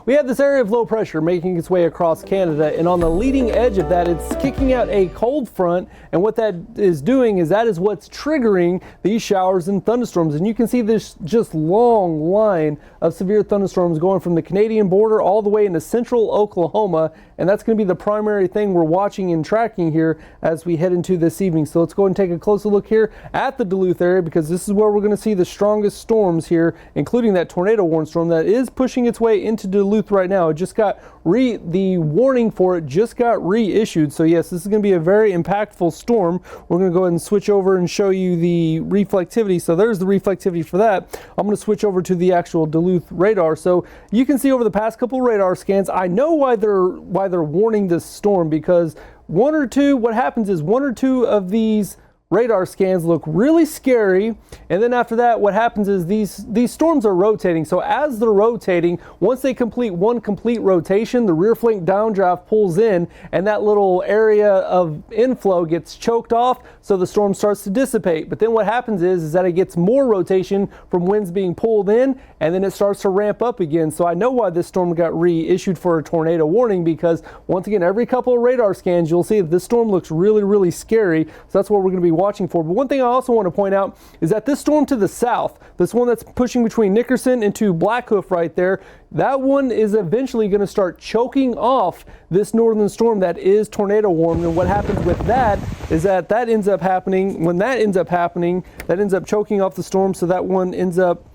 We have this area of low pressure making its way across Canada, and on the leading edge of that, it's kicking out a cold front, and what that is doing is what's triggering these showers and thunderstorms. And you can see this just long line of severe thunderstorms going from the Canadian border all the way into central Oklahoma, and that's going to be the primary thing we're watching and tracking here as we head into this evening. So let's go and take a closer look here at the Duluth area, because this is where we're going to see the strongest storms here, including that tornado warning storm that is pushing its way into Duluth right now. It just got the warning for it just got reissued. So yes, this is going to be a very impactful storm. We're going to go ahead and switch over and show you the reflectivity. So there's the reflectivity for that. I'm going to switch over to the actual Duluth radar. So you can see over the past couple radar scans, I know why they're warning this storm, because what happens is one or two of these radar scans look really scary, and then after that what happens is these storms are rotating. So as they're rotating, once they complete one complete rotation, the rear flank downdraft pulls in and that little area of inflow gets choked off, so the storm starts to dissipate. But then what happens is that it gets more rotation from winds being pulled in, and then it starts to ramp up again. So I know why this storm got reissued for a tornado warning, because once again, every couple of radar scans you'll see that this storm looks really scary. So that's what we're going to be watching for. But one thing I also want to point out is that this storm to the south, this one that's pushing between Nickerson and to Blackhoof right there, that one is eventually going to start choking off this northern storm that is tornado warned. And what happens with that is that ends up happening. When that ends up happening, that ends up choking off the storm, so that one ends up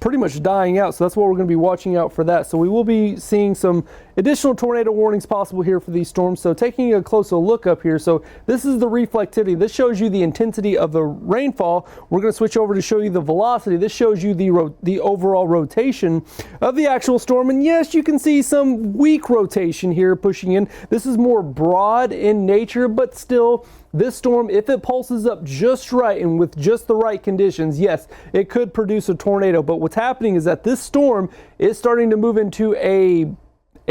pretty much dying out. So that's what we're going to be watching out for that. So we will be seeing some additional tornado warnings possible here for these storms. So taking a closer look up here, so this is the reflectivity. This shows you the intensity of the rainfall. We're going to switch over to show you the velocity. This shows you the overall rotation of the actual storm. And yes, you can see some weak rotation here pushing in. This is more broad in nature, but still, this storm, if it pulses up just right and with just the right conditions, yes, it could produce a tornado. But what's happening is that this storm is starting to move into a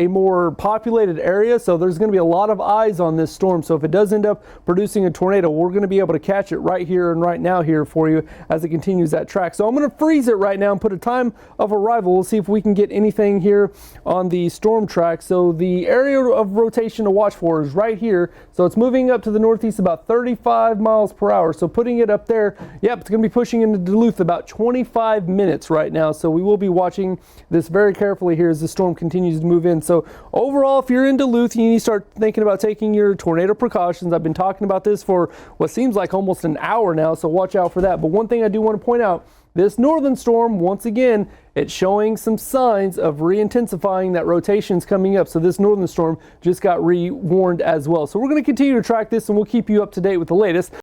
more populated area, so there's going to be a lot of eyes on this storm. So if it does end up producing a tornado, we're going to be able to catch it right here and right now here for you as it continues that track. So I'm going to freeze it right now and put a time of arrival. We'll see if we can get anything here on the storm track. So the area of rotation to watch for is right here. So it's moving up to the northeast about 35 miles per hour. So putting it up there, yep, it's going to be pushing into Duluth about 25 minutes right now. So we will be watching this very carefully here as the storm continues to move in. So overall, if you're in Duluth, you need to start thinking about taking your tornado precautions. I've been talking about this for what seems like almost an hour now, so watch out for that. But one thing I do want to point out, this northern storm, once again, it's showing some signs of re-intensifying. That rotation's coming up. So this northern storm just got re-warned as well. So we're going to continue to track this, and we'll keep you up to date with the latest.